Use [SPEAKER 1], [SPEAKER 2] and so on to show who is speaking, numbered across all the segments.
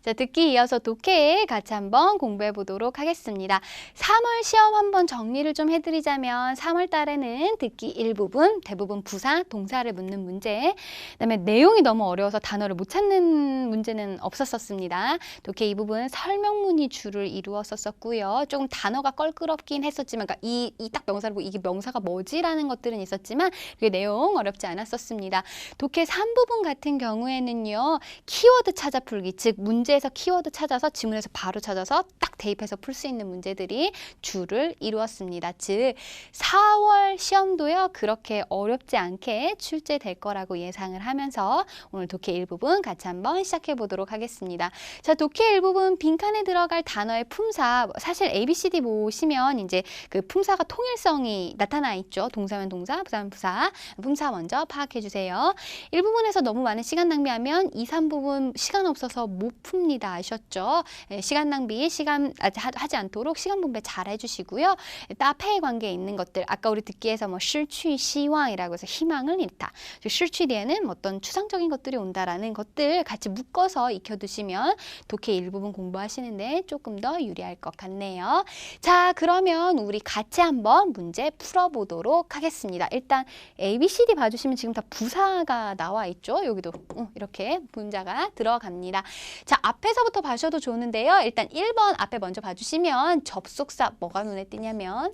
[SPEAKER 1] 자, 듣기 이어서 독해 같이 한번 공부해 보도록 하겠습니다. 3월 시험 한번 정리를 좀 해드리자면 3월 달에는 듣기 일부분, 대부분 부사, 동사를 묻는 문제, 그다음에 내용이 너무 어려워서 단어를 못 찾는 문제는 없었습니다. 독해 이 부분 설명문이 주를 이루었었고요. 조금 단어가 껄끄럽긴 했었지만, 그러니까 이 딱 명사를 보고 이게 명사가 뭐지라는 것들은 있었지만 그게 내용 어렵지 않았었습니다. 독해 3부분 같은 경우에는요. 키워드 찾아 풀기, 즉 문제에서 키워드 찾아서 지문에서 바로 찾아서 딱 대입해서 풀 수 있는 문제들이 주를 이루었습니다. 즉 4월 시험도요. 그렇게 어렵지 않게 출제될 거라고 예상을 하면서 오늘 독해 일부분 같이 한번 시작해 보도록 하겠습니다. 자, 독해 일부분 빈칸에 들어갈 단어의 품사, 사실 ABCD 보시면 이제 그 품사가 통일성이 나타나 있죠. 동사면 동사, 부사면 부사. 품사 먼저 파악해 주세요. 일부분에서 너무 많은 시간 낭비하면 2, 3부분 시간 없어서 못 풉니다. 아셨죠? 시간 낭비, 하지 않도록 시간 분배 잘 해주시고요. 따페의 관계에 있는 것들, 아까 우리 듣기에서 뭐 실취, 시황이라고 해서 희망을 잃다. 실취 뒤에는 어떤 추상적인 것들이 온다라는 것들 같이 묶어서 익혀두시면 독해 일부분 공부하시는데 조금 더 유리할 것 같네요. 자, 그러면 우리 같이 한번 문제 풀어보도록 하겠습니다. 일단 ABCD 봐주시면 지금 다 부사가 나와 있죠. 여기도 이렇게 문자가 들어갑니다. 자, 앞에서부터 봐셔도 좋은데요. 일단 1번 앞에 먼저 봐주시면 접속사 뭐가 눈에 띄냐면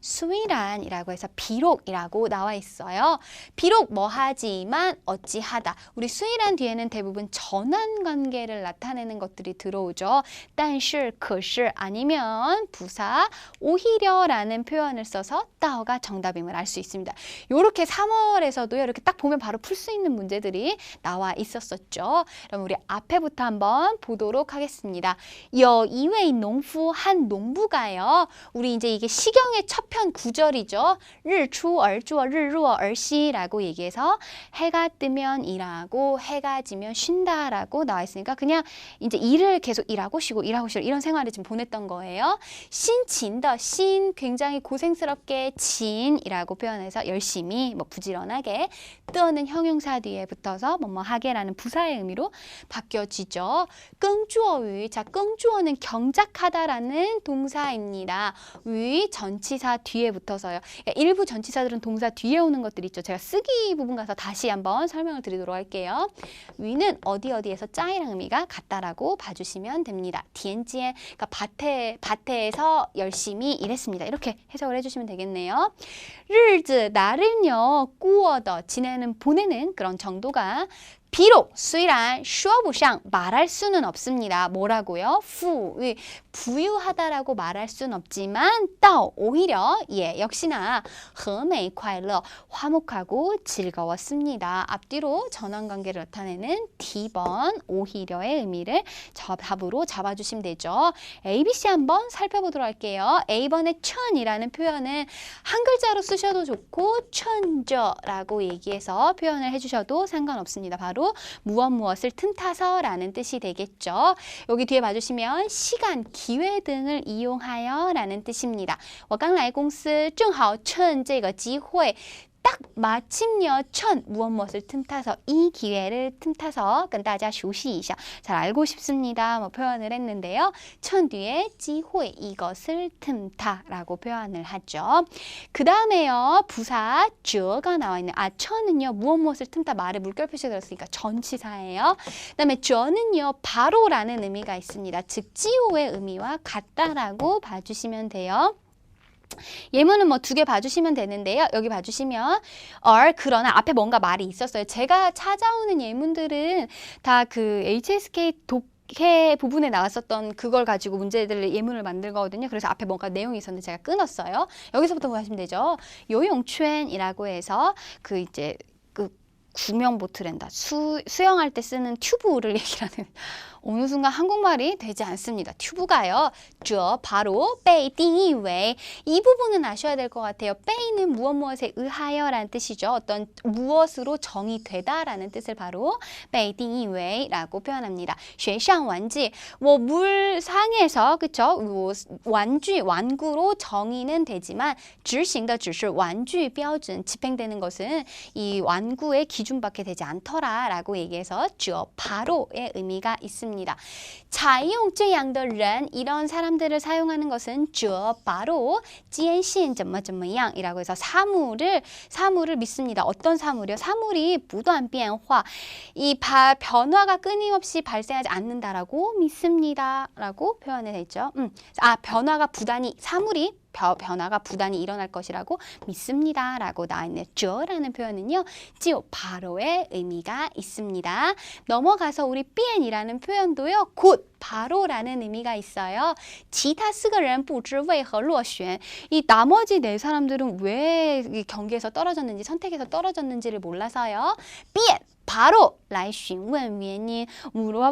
[SPEAKER 1] 수이란이라고 해서 비록이라고 나와 있어요. 비록 뭐하지만 어찌하다. 우리 수이란 뒤에는 대부분 전환 관계를 나타내는 것들이 들어오죠. 但是,可是 아니면 부사 오히려라는 표현을 써서 따오가 정답임을 알 수 있습니다. 이렇게 3월에서도 이렇게 딱 보면 바로 풀 수 있는 문제들이 나와 있었었죠. 그럼 우리 앞에부터 한번 보도록 하겠습니다. 有一位农夫, 한 농부가요. 우리 이제 이게 시경의 첫 편 구절이죠. 日出而作,日落而息라고 얘기해서 해가 뜨면 일하고 해가 지면 쉰다라고 나와 있으니까 그냥 이제 일을 계속 일하고 쉬고 일하고 쉬고 이런 생활을 지금 보냈던 거예요. 신진더, 신 굉장히 고생스럽게 진이라고 표현해서 열심히 뭐 부지런하게, 뜨어는 형용사 뒤에 붙어서 뭐뭐 하게라는 부사의 의미로 바뀌어지죠. 끙주어위, 자 끙주어는 경작하다라는 동사입니다. 위 전치사 뒤에 붙어서요. 그러니까 일부 전치사들은 동사 뒤에 오는 것들이 있죠. 제가 쓰기 부분 가서 다시 한번 설명을 드리도록 할게요. 위는 어디에서 짜이랑 의미가 같다라고 봐주시면 됩니다. 디엔지에, 그러니까 밭에서 열심히 일했습니다. 이렇게 해석을 해주시면 되겠네요. 日子, 날은요, 过的, 지내는, 보내는 그런 정도가 비록, 虽然, 说不上, 말할 수는 없습니다. 뭐라고요? 부유하다라고 말할 수는 없지만, 到, 오히려, 예, 역시나, 和美快乐, 화목하고 즐거웠습니다. 앞뒤로 전환관계를 나타내는 D번, 오히려의 의미를 답으로 잡아주시면 되죠. ABC 한번 살펴보도록 할게요. A번의 천이라는 표현은 한 글자로 쓰셔도 좋고, 천저라고 얘기해서 표현을 해주셔도 상관없습니다. 바로 무엇을 틈타서 라는 뜻이 되겠죠. 여기 뒤에 봐주시면 시간, 기회 등을 이용하여 라는 뜻입니다. 我刚来公司正好趁这个机会 딱 마침요, 무엇을 틈타서, 이 기회를 틈타서, 跟大家熟悉一下, 잘 알고 싶습니다. 뭐 표현을 했는데요. 천 뒤에 机会, 이것을 틈타라고 표현을 하죠. 그 다음에요, 부사 这가 나와 있는, 천은요, 무엇을 틈타, 말에 물결 표시 들었으니까 전치사예요. 그 다음에 这는요, 바로라는 의미가 있습니다. 즉, 지호의 의미와 같다라고 봐주시면 돼요. 예문은 뭐 2개 봐주시면 되는데요. 여기 봐주시면 그러나 앞에 뭔가 말이 있었어요. 제가 찾아오는 예문들은 다 그 HSK 독해 부분에 나왔었던 그걸 가지고 문제들을 예문을 만들거든요. 그래서 앞에 뭔가 내용이 있었는데 제가 끊었어요. 여기서부터 보시면 되죠. 요용추엔이라고 해서 그 이제 그 구명보트랜다. 수영할 때 쓰는 튜브를 얘기하는 어느 순간 한국말이 되지 않습니다. 튜브가요. 바로 被定义为 이 부분은 아셔야 될 것 같아요. 被는 무엇에 의하여라는 뜻이죠. 어떤 무엇으로 정의되다라는 뜻을 바로 被定义为라고 표현합니다. 水上玩具, 뭐 물상에서 그쵸? 완구로 정의는 되지만 执行的只是玩具标准, 집행되는 것은 이 완구의 기준밖에 되지 않더라라고 얘기해서 바로의 의미가 있습니다. 있습니다. 采用这样的人 이런 사람들을 사용하는 것은 这 바로 坚信怎么怎么样이라고 해서 사물을 믿습니다. 어떤 사물이요? 사물이 不断变化. 이 변화가 끊임없이 발생하지 않는다라고 믿습니다. 라고 표현을 했죠. 변화가 부단히 사물이 변화가 부단히 일어날 것이라고 믿습니다. 라고 나와있는 这라는 표현은요. 就 바로의 의미가 있습니다. 넘어가서 우리 变이라는 표현도요. 곧 바로라는 의미가 있어요. 其他四个人不知为何落选. 이 나머지 네 사람들은 왜 이 경기에서 떨어졌는지 선택에서 떨어졌는지를 몰라서요. 变 바로 来询问原因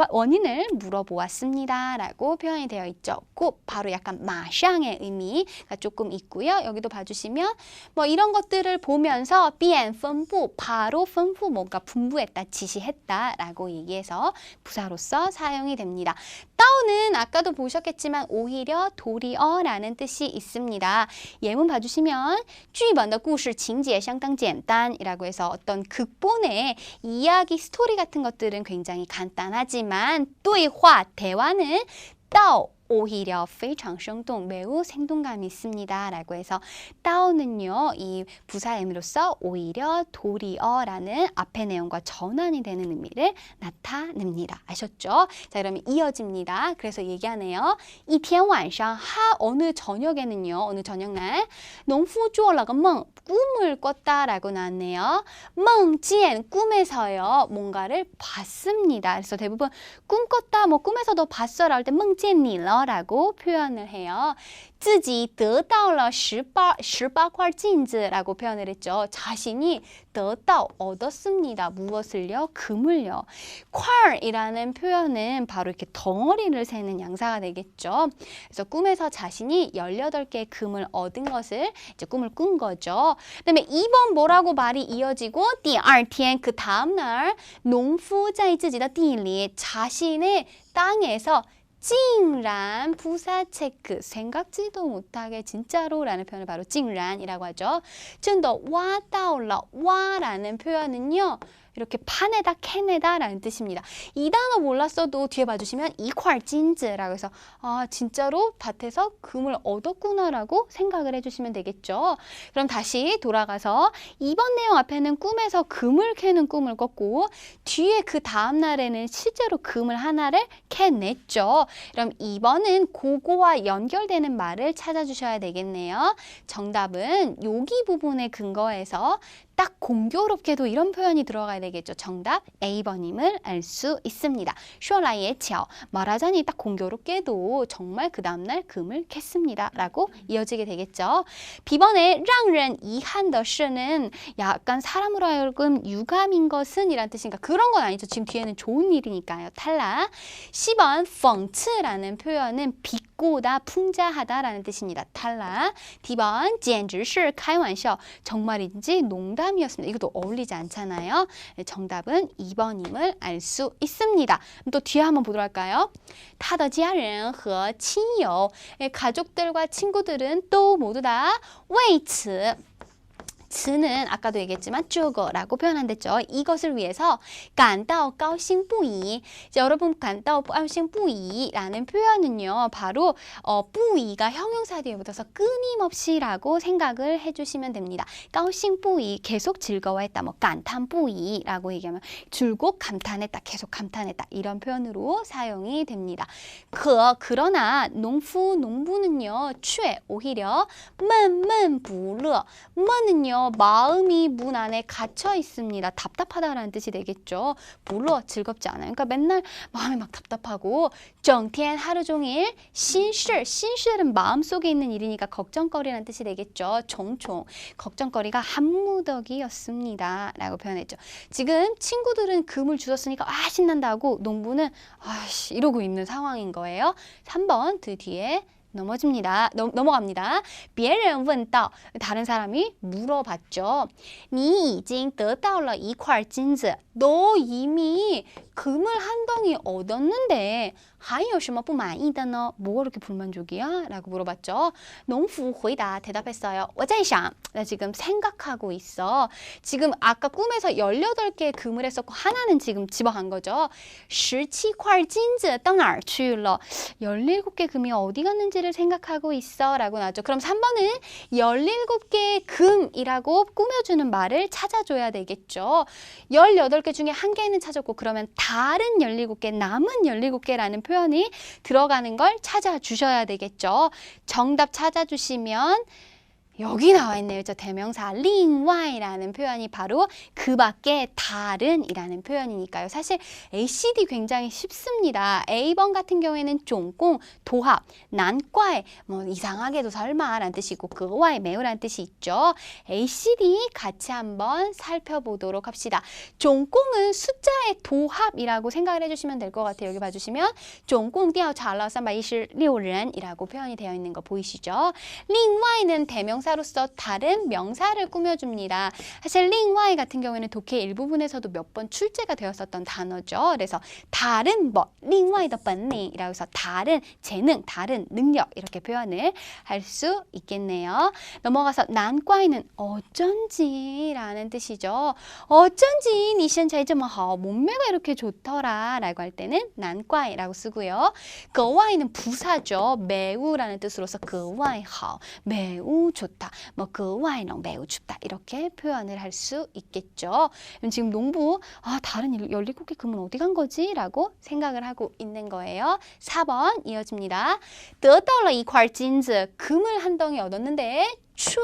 [SPEAKER 1] 원인을 물어보았습니다. 라고 표현이 되어 있죠. 곧 바로 약간 马上의 의미가 조금 있고요. 여기도 봐주시면 뭐 이런 것들을 보면서 变 分布 바로 分布 뭔가 분부했다, 지시했다 라고 얘기해서 부사로서 사용이 됩니다. 따오는 아까도 보셨겠지만 오히려 도리어라는 뜻이 있습니다. 예문 봐주시면 剧本的故事情节相当简单 이라고 해서 어떤 극본의 이야기 스토리 같은 것들은 굉장히 간단하지만 对话 대화는 到 오히려 非常生动 매우 생동감이 있습니다. 라고 해서 따오는요. 이 부사 의미로서 오히려 도리어라는 앞의 내용과 전환이 되는 의미를 나타냅니다. 아셨죠? 자, 그러면 이어집니다. 그래서 얘기하네요. 一天晚上 어느 저녁에는요. 어느 저녁날 农夫做了个梦 꿈을 꿨다라고 나왔네요. 梦见 꿈에서요. 뭔가를 봤습니다. 그래서 대부분 꿈 꿨다, 뭐 꿈에서 너 봤어라 할 때 梦见你了 라고 표현을 해요. 自己得到了18块镜子 라고 표현을 했죠. 자신이 得到 얻었습니다. 무엇을요? 금을요. 块 이라는 표현은 바로 이렇게 덩어리를 세는 양사가 되겠죠. 그래서 꿈에서 자신이 18개의 금을 얻은 것을 이제 꿈을 꾼 거죠. 그 다음에 2번 뭐라고 말이 이어지고 第二天 그 다음날 农夫在自己的地里 자신의 땅에서 竟然 부사 체크 생각지도 못하게 진짜로 라는 표현을 바로 竟然이라고 하죠. 真的 와到了 와라는 표현은요. 이렇게 파내다, 캐내다 라는 뜻입니다. 이 단어 몰랐어도 뒤에 봐주시면 一块金子라고 해서 진짜로 밭에서 금을 얻었구나 라고 생각을 해주시면 되겠죠. 그럼 다시 돌아가서 이번 내용 앞에는 꿈에서 금을 캐는 꿈을 꿨고 뒤에 그 다음 날에는 실제로 금을 하나를 캐냈죠. 그럼 2번은 그거와 연결되는 말을 찾아주셔야 되겠네요. 정답은 여기 부분에 근거해서 딱 공교롭게도 이런 표현이 들어가야 되겠죠. 정답 A번임을 알 수 있습니다. 说来也巧 말하자니 딱 공교롭게도 정말 그 다음날 금을 캤습니다. 라고 이어지게 되겠죠. B번에 让人遗憾的是는 약간 사람으로 하여금 유감인 것은 이란 뜻인가 그런 건 아니죠. 지금 뒤에는 좋은 일이니까요. 탈락. 10번 讽刺라는 표현은 비꼬다, 풍자하다 라는 뜻입니다. 탈락. D번 简直是开玩笑 정말인지 농담이었습니다. 이것도 어울리지 않잖아요. 정답은 2번임을 알 수 있습니다. 또 뒤에 한번 보도록 할까요? 他的家人和亲友 가족들과 친구들은 또 모두 다 为此 즈는 아까도 얘기했지만 这个 라고 표현한댔죠. 이것을 위해서 感到高兴不已 여러분 感到高兴不已 라는 표현은요. 바로 不已가 형용사 뒤에 붙어서 끊임없이 라고 생각을 해주시면 됩니다. 高兴不已 계속 즐거워했다. 뭐 感叹不已 라고 얘기하면 줄곧 감탄했다. 계속 감탄했다. 이런 표현으로 사용이 됩니다. 그러나 농부는요. 却 오히려 闷闷不乐 闷은요. 마음이 문 안에 갇혀 있습니다. 답답하다라는 뜻이 되겠죠. 물론 즐겁지 않아요. 그러니까 맨날 마음이 막 답답하고 整天 하루 종일 心事 心事은 마음속에 있는 일이니까 걱정거리라는 뜻이 되겠죠. 종종 걱정거리가 한 무더기였습니다. 라고 표현했죠. 지금 친구들은 금을 주웠으니까 신난다 하고 농부는 이러고 있는 상황인 거예요. 3번 그 뒤에 넘어갑니다. 别人问道 다른 사람이 물어봤죠. 你已经得到了一块金子 너 이미 금을 한 덩이 얻었는데 还有什么不满意的呢? 뭐가 그렇게 불만족이야? 라고 물어봤죠. 농부 回答 대답했어요. 我在想 나 지금 생각하고 있어. 지금 아까 꿈에서 18개의 금을 했었고 하나는 지금 집어간 거죠. 17块金子到哪儿去了? 17개 금이 어디 갔는지를 생각하고 있어 라고 나왔죠. 그럼 3번은 17개의 금이라고 꾸며주는 말을 찾아줘야 되겠죠. 18개 중에 한 개는 찾았고 그러면 다른 17개, 남은 17개라는 표현이 들어가는 걸 찾아주셔야 되겠죠. 정답 찾아주시면 여기 나와 있네요. 저 대명사 另外라는 표현이 바로 그 밖에 다른 이라는 표현이니까요. 사실 ACD 굉장히 쉽습니다. A번 같은 경우에는 总共 도합, 난과에 뭐 이상하게도 설마 라는 뜻이고 그와의 매우라는 뜻이 있죠. ACD 같이 한번 살펴보도록 합시다. 总共은 숫자의 도합이라고 생각을 해주시면 될 것 같아요. 여기 봐주시면 总共调查了326人이라고 표현이 되어 있는 거 보이시죠? 另外는 대명사 사로서 다른 명사를 꾸며줍니다. 사실 另外 같은 경우에는 독해 일부분에서도 몇 번 출제가 되었었던 단어죠. 그래서 다른 뭐 另外的本领 이라고 해서 다른 재능, 다른 능력 이렇게 표현을 할 수 있겠네요. 넘어가서 난과이는 어쩐지 라는 뜻이죠. 어쩐지 你身材这么好 몸매가 이렇게 좋더라 라고 할 때는 난과이라고 쓰고요. 格外는 부사죠. 매우라는 뜻으로서 格外好 매우 좋다. 뭐 그 와이는 매우 춥다 이렇게 표현을 할 수 있겠죠. 지금 농부 다른 17개 금은 어디 간 거지? 라고 생각을 하고 있는 거예요. 4번 이어집니다. 得到了一块金子 금을 한 덩이 얻었는데 却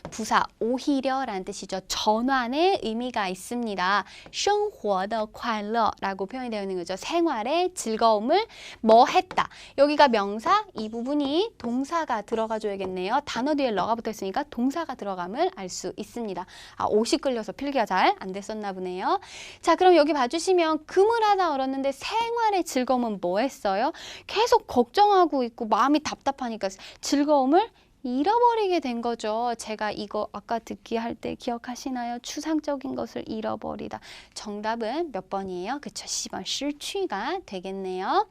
[SPEAKER 1] 부사 오히려라는 뜻이죠. 전환의 의미가 있습니다. 生活的快乐라고 표현이 되어 있는 거죠. 생활의 즐거움을 뭐 했다. 여기가 명사, 이 부분이 동사가 들어가 줘야겠네요. 단어 뒤에 러가 붙어 있으니까 동사가 들어감을 알 수 있습니다. 옷이 끌려서 필기가 잘 안 됐었나 보네요. 자, 그럼 여기 봐주시면 금을 하나 얻었는데 생활의 즐거움은 뭐 했어요? 계속 걱정하고 있고 마음이 답답하니까 즐거움을 잃어버리게 된 거죠. 제가 이거 아까 듣기 할 때 기억하시나요? 추상적인 것을 잃어버리다. 정답은 몇 번이에요? 그쵸, 10번 실취가 되겠네요.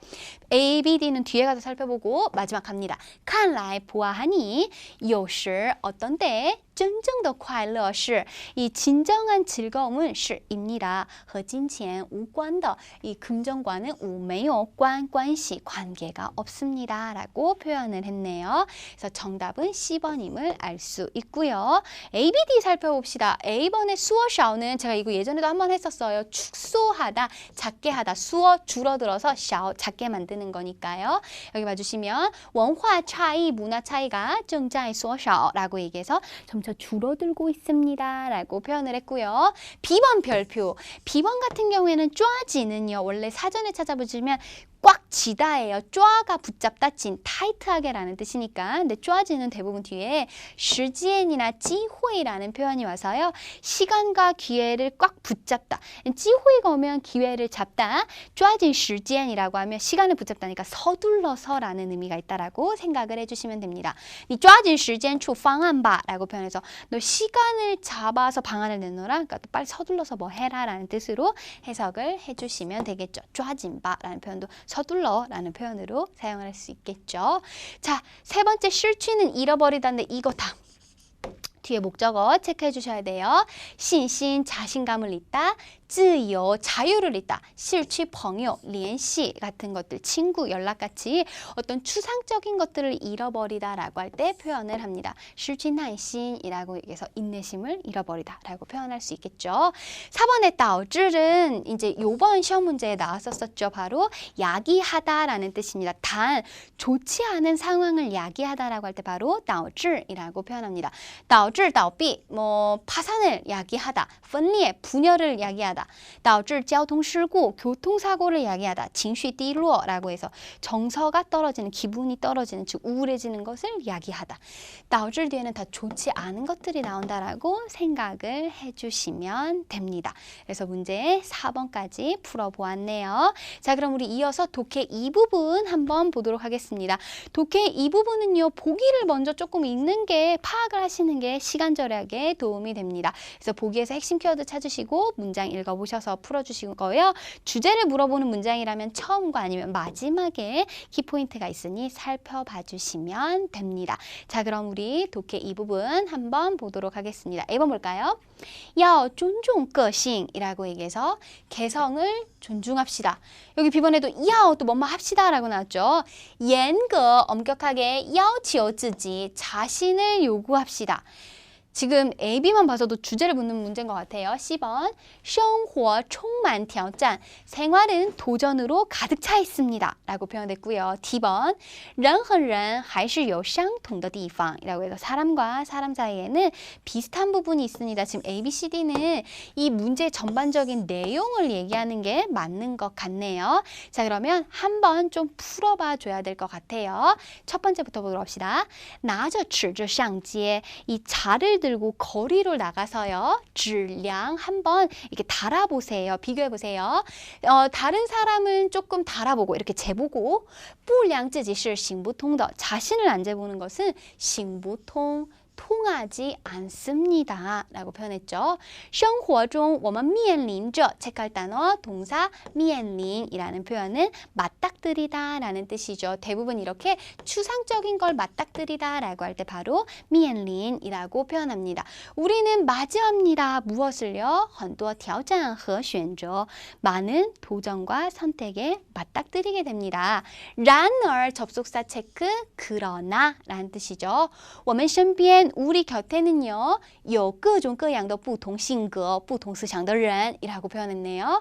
[SPEAKER 1] A, B, D는 뒤에 가서 살펴보고 마지막 갑니다. 看来 보아하니 有时 어떤 때 真正的快乐是 이 진정한 즐거움은 是입니다. 和金钱无关的 이 금전과는 没有关系 관계가 없습니다. 라고 표현을 했네요. 그래서 정답은 C번임을 알 수 있고요. A, B, D 살펴봅시다. A번의 수어 샤오는 제가 이거 예전에도 한번 했었어요. 축소하다, 작게 하다, 수어 줄어들어서 샤오 작게 만드는 거니까요. 여기 봐주시면 원화 차이, 문화 차이가 正在缩小 라고 얘기해서 점차 줄어들고 있습니다. 라고 표현을 했고요. B번 별표. B번 같은 경우에는 쪼아지는요. 원래 사전에 찾아보시면 꽉 쥐다예요. 쪼아가 붙잡다, 진, 타이트하게 라는 뜻이니까. 근데 쪼아지는 대부분 뒤에 时间이나 机会라는 표현이 와서요. 시간과 기회를 꽉 붙잡다. 机会가 오면 기회를 잡다. 쪼아진 时间이라고 하면 시간을 붙잡다니까 서둘러서 라는 의미가 있다라고 생각을 해주시면 됩니다. 你抓紧时间出方案吧 라고 표현해서 너 시간을 잡아서 방안을 내놓으라. 그러니까 또 빨리 서둘러서 뭐 해라 라는 뜻으로 해석을 해주시면 되겠죠. 抓紧吧 라는 표현도 서둘러 라는 표현으로 사용할 수 있겠죠. 자, 세 번째 실취는 잃어버리다인데 이거 다 뒤에 목적어 체크해 주셔야 돼요. 신신, 자신감을 잃다. 自由, 자유를 잃다. 실취, 朋友, 联系 같은 것들, 친구, 연락같이 어떤 추상적인 것들을 잃어버리다 라고 할 때 표현을 합니다. 실취, 耐心 이라고 얘기해서 인내심을 잃어버리다 라고 표현할 수 있겠죠. 4번의 导致은 이제 요번 시험 문제에 나왔었죠. 바로 야기하다 라는 뜻입니다. 단, 좋지 않은 상황을 야기하다 라고 할 때 바로 导致 이라고 표현합니다. 导致, 倒闭, 뭐 파산을 야기하다, 分裂, 분열을 야기하다 야기하다. 导致交通事故 교통사고를 야기하다. 情绪低落 라고 해서 정서가 떨어지는, 기분이 떨어지는, 즉 우울해지는 것을 야기하다. 导致 뒤에는 다 좋지 않은 것들이 나온다라고 생각을 해주시면 됩니다. 그래서 문제 4번까지 풀어보았네요. 자, 그럼 우리 이어서 독해 2부분 한번 보도록 하겠습니다. 독해 2부분은요, 보기를 먼저 조금 읽는 게, 파악을 하시는 게 시간 절약에 도움이 됩니다. 그래서 보기에서 핵심 키워드 찾으시고 문장 읽어보셔서 풀어주시고요. 주제를 물어보는 문장이라면 처음과 아니면 마지막에 키포인트가 있으니 살펴봐 주시면 됩니다. 자, 그럼 우리 독해 2부분 한번 보도록 하겠습니다. A번 볼까요? 要尊重个性이라고 얘기해서 개성을 존중합시다. 여기 B번에도 要또 뭐뭐 합시다 라고 나왔죠. 严格 엄격하게 要求自己 자신을 요구합시다. 지금 A, B만 봐서도 주제를 묻는 문제인 것 같아요. C번 生活充满挑战 생활은 도전으로 가득 차 있습니다 라고 표현됐고요. D번 人和人还是有相同的地方이라고 해서 사람과 사람 사이에는 비슷한 부분이 있습니다. 지금 A, B, C, D는 이 문제 전반적인 내용을 얘기하는 게 맞는 것 같네요. 자, 그러면 한번 좀 풀어봐 줘야 될 것 같아요. 첫 번째부터 보도록 합시다. 拿着尺子上街 이 자를 들고 거리로 나가서요. 质量 한번 이렇게 달아보세요. 비교해보세요. 다른 사람은 조금 달아보고 이렇게 재보고 不量自己是行不通的 자신을 안 재보는 것은 行不通 통하지 않습니다 라고 표현했죠. 生活中我们面临着 체크할 단어 동사 面临이라는 표현은 맞닥뜨리다 라는 뜻이죠. 대부분 이렇게 추상적인 걸 맞닥뜨리다 라고 할 때 바로 面临이라고 표현합니다. 우리는 맞이합니다. 무엇을요? 很多挑战和选择 많은 도전과 선택에 맞닥뜨리게 됩니다. 然而 접속사 체크 그러나 라는 뜻이죠. 我们身边 우리 곁에는요, 有各种各样的不同性格、不同思想的人이라고 표현했네요.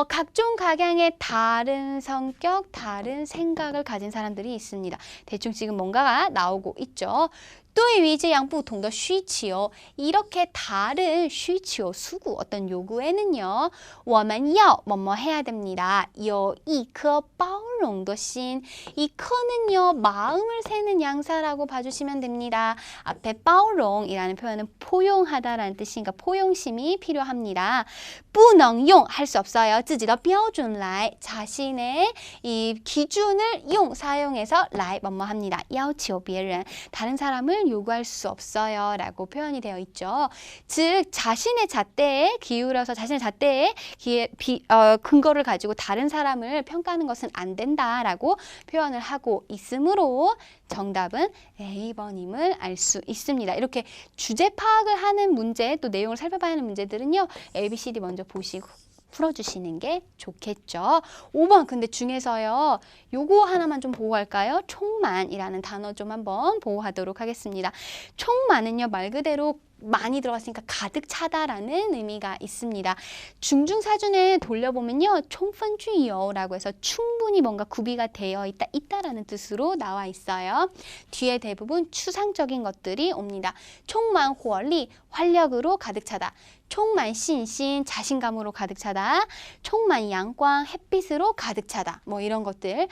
[SPEAKER 1] 각종 각양의 다른 성격, 다른 생각을 가진 사람들이 있습니다. 대충 지금 뭔가가 나오고 있죠. 对于这样不同的需求 이렇게 다른 需求 수구 어떤 요구에는요 我们要 뭐뭐 해야 됩니다. 有一颗包容的心 이 커는요 마음을 세는 양사라고 봐주시면 됩니다. 앞에 包容 이라는 표현은 포용하다라는 뜻이니까 포용심이 필요합니다. 不能用 할 수 없어요. 自己的标准来 자신의 이 기준을 용 사용해서 来 뭐뭐 합니다. 要求别人 다른 사람을 요구할 수 없어요 라고 표현이 되어 있죠. 즉 자신의 잣대에 기울여서 자신의 잣대에 근거를 가지고 다른 사람을 평가하는 것은 안 된다라고 표현을 하고 있으므로 정답은 A번임을 알 수 있습니다. 이렇게 주제 파악을 하는 문제 또 내용을 살펴봐야 하는 문제들은요. A, B, C, D 먼저 보시고 풀어주시는 게 좋겠죠. 5번 근데 중에서요. 요거 하나만 좀 보고 갈까요? 총만이라는 단어 좀 한번 보호하도록 하겠습니다. 총만은요. 말 그대로 많이 들어갔으니까 가득 차다라는 의미가 있습니다. 중중사준에 돌려보면요. 총펀주이요라고 해서 충분히 뭔가 구비가 되어 있다라는 뜻으로 나와 있어요. 뒤에 대부분 추상적인 것들이 옵니다. 총만 활리, 활력으로 가득 차다. 총만 신신, 자신감으로 가득 차다. 총만 양광, 햇빛으로 가득 차다. 뭐 이런 것들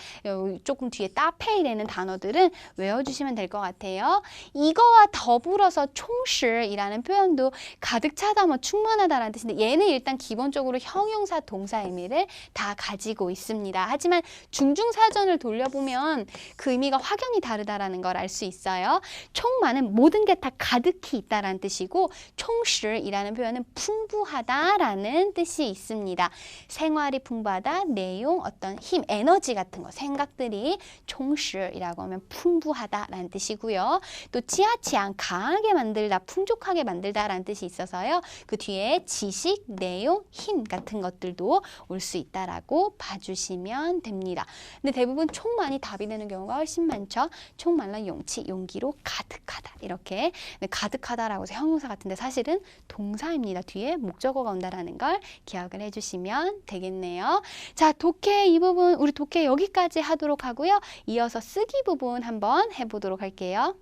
[SPEAKER 1] 조금 뒤에 따페이되는 단어들은 외워주시면 될 것 같아요. 이거와 더불어서 총실이라는 표현도 가득 차다, 뭐 충만하다라는 뜻인데 얘는 일단 기본적으로 형용사, 동사 의미를 다 가지고 있습니다. 하지만 중중사전을 돌려보면 그 의미가 확연히 다르다라는 걸 알 수 있어요. 총만은 모든 게 다 가득히 있다라는 뜻이고 총실이라는 표현은 풍부하다라는 뜻이 있습니다. 생활이 풍부하다, 내용, 어떤 힘, 에너지 같은 거, 생각들이 총실이라고 하면 풍부하다라는 뜻이고요. 또 지하치양, 강하게 만들다, 풍족하게 만들다라는 뜻이 있어서요. 그 뒤에 지식, 내용, 힘 같은 것들도 올 수 있다라고 봐주시면 됩니다. 근데 대부분 총만이 답이 되는 경우가 훨씬 많죠. 총만란 용치, 용기로 가득하다 이렇게. 가득하다라고 해서 형용사 같은데 사실은 동사입니다. 뒤에 목적어가 온다라는 걸 기억을 해주시면 되겠네요. 자, 독해 이 부분, 우리 독해 여기까지 하도록 하고요. 이어서 쓰기 부분 한번 해보도록 할게요.